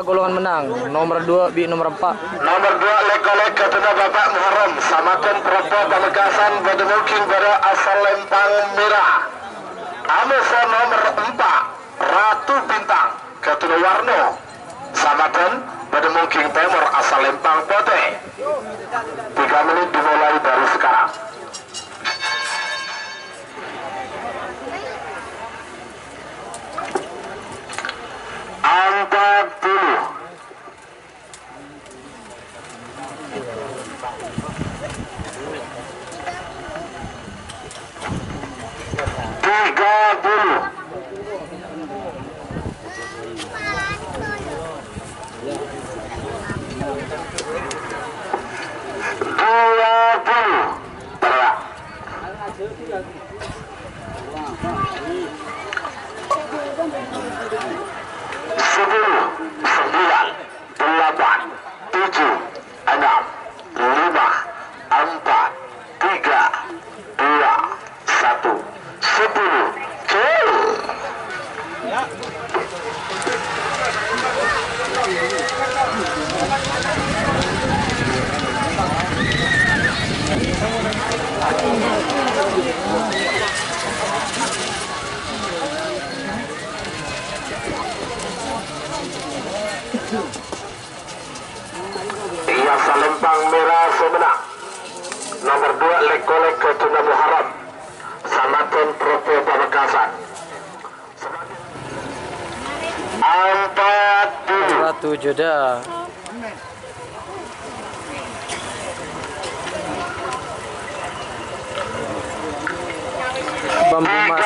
Golongan menang nomor 2 bi nomor 4 nomor 2 lek-lek ketuna Bapak Muharram samakan Propo Pamekasan Bademuking pada asal Lempang Merah Amusa nomor 4 Ratu Bintang ketuna Warno samakan Bademuking Timur asal Lempang Pote 3 menit dimulai dari sekarang. Angkat dulu. Tiga puluh. Dua puluh. Terak. 3 Salempang Merah semenang. Nomor 2 lek-lek ketuna Muharram samakan Propo Pamekasan 40 Ratu Jeddah Bambu Mas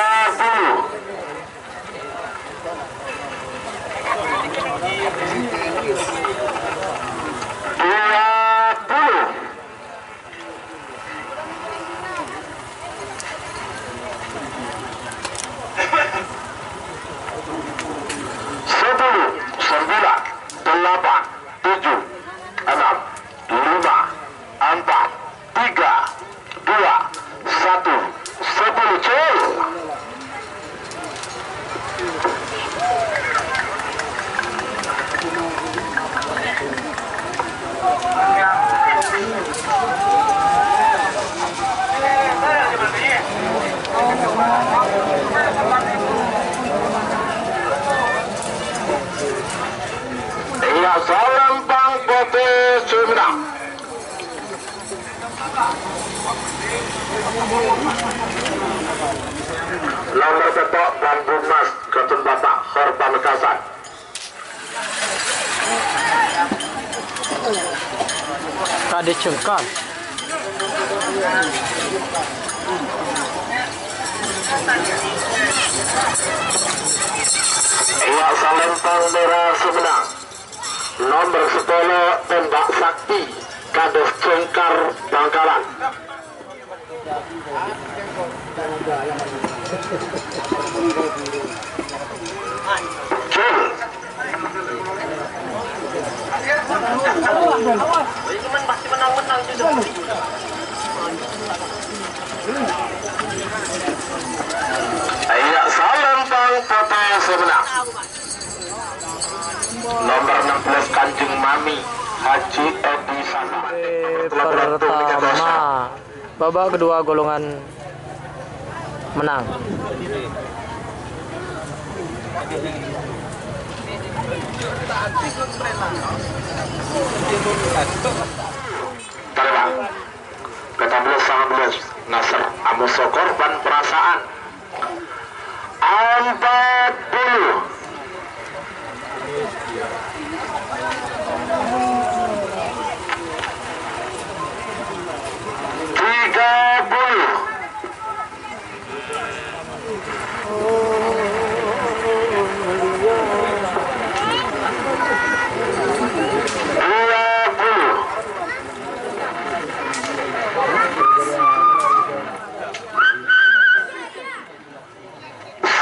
3 Salempang Pote semenang. Nomor petok Bambu Mas ketun Bapak Hor Pamekasan Kade Cengkar Iya Salempang Merah semenang. Nomor 10 Tembak Sakti Kades Cengkar Bangkalan Iya Salempang Pote semenang. Nomor 16 Kanjeng Mami Haji Edi Sana pertama babak kedua golongan menang. Terbang ke-11 Nasr Amuso korban perasaan 40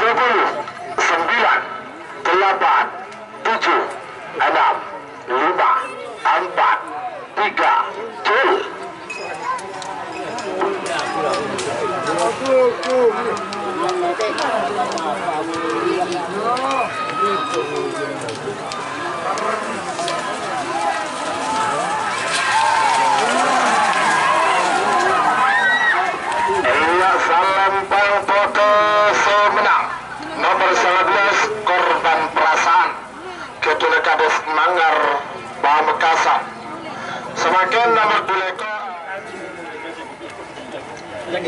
10 9 Semakin nomor Buleko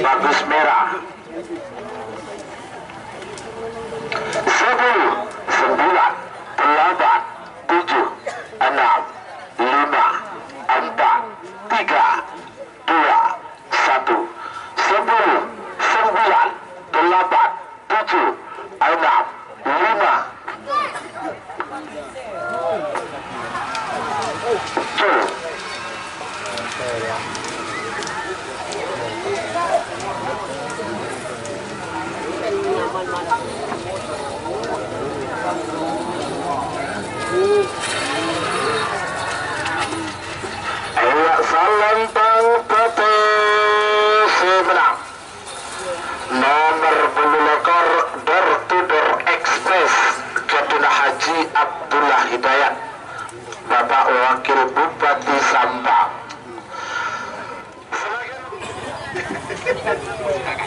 Bagus Merah 10, 9, 8, 7, 6, 5, 4, 3, 2, 1, 10, 9, 8, 7, 6, 5, Salempang Putih menang. Nomor bulu lekor Door to Door Express Ketuna Haji Abdullah Hidayat, Bapak Wakil Bupati Sampang.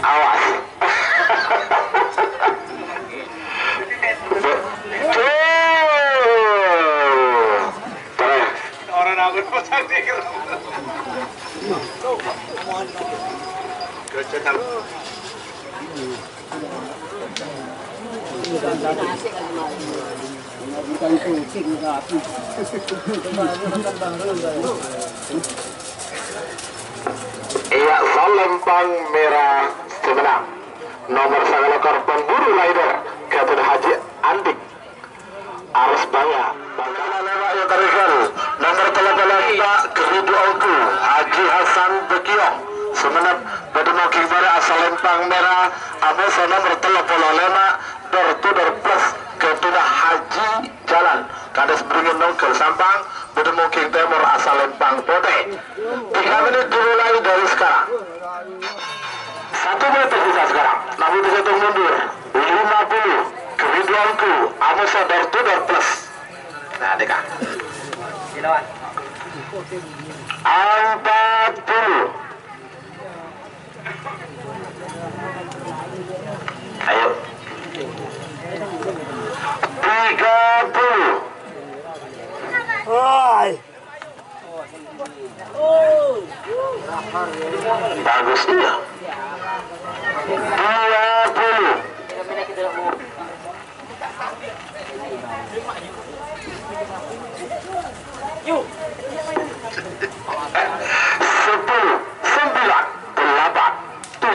Awas. Orang aku pasang dikit. Iya, Salempang Merah semenang. Nomor Sagalokor pemburu rider Ketuna Haji Andik Arus Baya Bangkalan lewat yang terikal. Nomor 13 Pak Geridu Ongku Haji Hasan Bekiong semenang Bedemoking Bara Salempang Merah Amusa nomor 35 Door to Door Plus Ketuna Haji Jalan Kades Beringin Nongkel Sampang Bedemoking Timur Salempang Putih. 3 menit dimulai dari sekarang. 1 menit tersisa sekarang. Namun dihitung mundur 50 Keriduanku Amusa Door to Door Plus. Nah, Deka 40. Ayo 30. Bagus dia 20. 10, 9, 8, 7, 6, 5, 4, 3, 2, 1,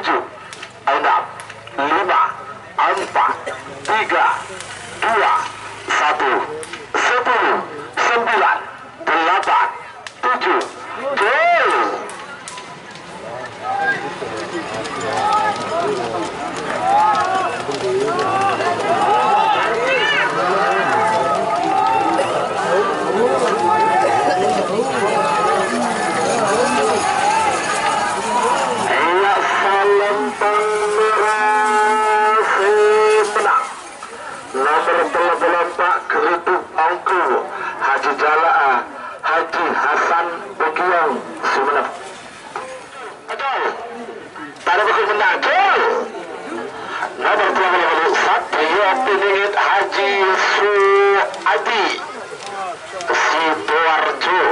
10, 9, 8, 7, gol. Haji Jalaa Haji Hasan Bekiong Sumenep. Betul. Pada buku menang. Nomor 20 Satrio Piningit Haji Suadi Sidoarjo.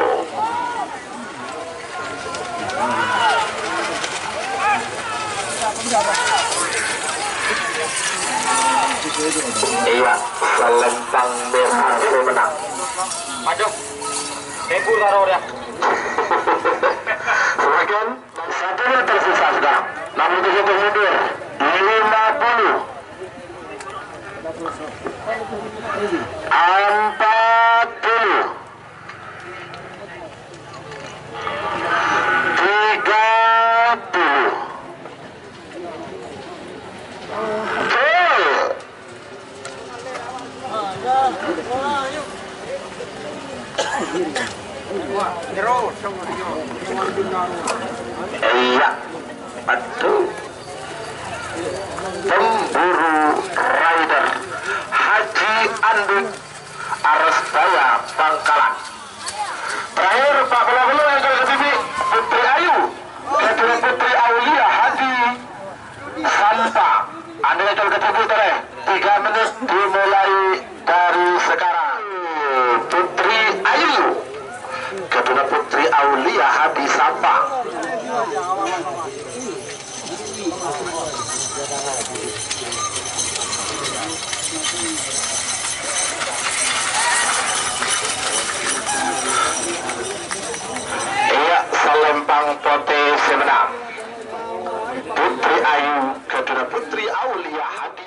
Iya, Salempang Merah menang. Maju, tempur taruh dia. Semakin 1 menit tersisa sekarang. Namun dihitung mundur 50, 40, 30. Iya, betul. Pemburu rider Haji Andik Arus Baya Bangkalan. Terakhir Pak Bela-Belu yang ke TV Putri Ayu Ketuna Putri Aulia Haji Sampang. Anda yang ke TV terakhir 3 menit dimulai dari sekarang. Putri Ayu Ketuna Putri Aulia Aulia Hadi Sampang. Iya, Salempang Pote Semenang. Putri Ayu kedua Putri Aulia Hadi